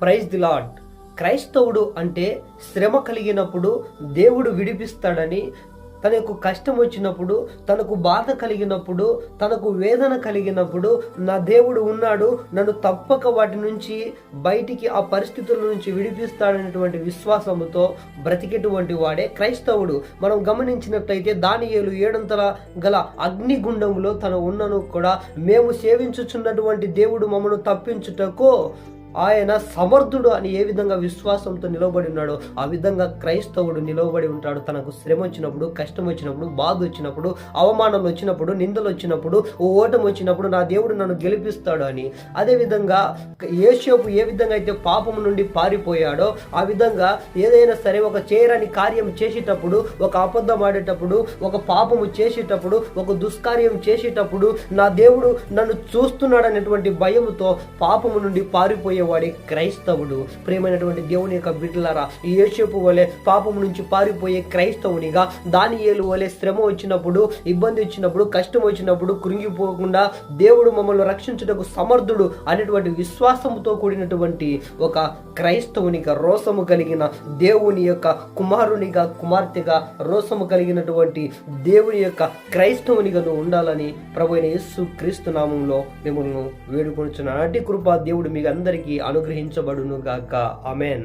Praise the lord. క్రైస్తవుడు అంటే శ్రమ కలిగినప్పుడు దేవుడు విడిపిస్తాడని, తనకు కష్టం వచ్చినప్పుడు, తనకు బాధ కలిగినప్పుడు, తనకు వేదన కలిగినప్పుడు నా దేవుడు ఉన్నాడు, నన్ను తప్పక వాటి నుంచి బయటికి, ఆ పరిస్థితుల నుంచి విడిపిస్తాడనేటువంటి విశ్వాసముతో బ్రతికేటువంటి వాడే క్రైస్తవుడు. మనం గమనించినట్లయితే దానియేలు 7 గల అగ్నిగుండంలో తన ఉన్నను కూడా మేము సేవించుచున్నటువంటి దేవుడు మమ్మను తప్పించుటకు ఆయన సమర్థుడు అని ఏ విధంగా విశ్వాసంతో నిలబడి ఉన్నాడో ఆ విధంగా క్రైస్తవుడు నిలబడి ఉంటాడు. తనకు శ్రమ వచ్చినప్పుడు, కష్టం వచ్చినప్పుడు, బాధ వచ్చినప్పుడు, అవమానాలు వచ్చినప్పుడు, నిందలు వచ్చినప్పుడు, ఓటమి వచ్చినప్పుడు నా దేవుడు నన్ను గెలిపిస్తాడు అని. అదేవిధంగా యోసేపు ఏ విధంగా అయితే పాపము నుండి పారిపోయాడో ఆ విధంగా ఏదైనా సరే ఒక చేయరాని కార్యం చేసేటప్పుడు, ఒక అబద్ధం ఆడేటప్పుడు, ఒక పాపము చేసేటప్పుడు, ఒక దుష్కార్యం చేసేటప్పుడు నా దేవుడు నన్ను చూస్తున్నాడు అనేటువంటి భయముతో పాపము నుండి పారిపోయాడు వాడే క్రైస్తవుడు. ప్రియమైనటువంటి దేవుని యొక్క బిడ్డలారా, యోసేపు వలె పాపం నుంచి పారిపోయే క్రైస్తవునిగా, దానియేలు వలె శ్రమ వచ్చినప్పుడు, ఇబ్బంది వచ్చినప్పుడు, కష్టం వచ్చినప్పుడు కృంగిపోకుండా దేవుడు మమ్మల్ని రక్షించుటకు సమర్థుడు అనేటువంటి విశ్వాసంతో కూడినటువంటి ఒక క్రైస్తవునిగా, రోసము కలిగిన దేవుని యొక్క కుమారునిగా, కుమార్తెగా, రోసము కలిగినటువంటి దేవుని యొక్క క్రైస్తవునిగా నువ్వు ఉండాలని ప్రభువైన యేసు క్రీస్తు నామములో మిమ్మల్ని వేడుకొనుచున్నాను. అట్టి కృప దేవుడు మీకు అందరికీ అనుగ్రహించబడును గాక. ఆమేన్.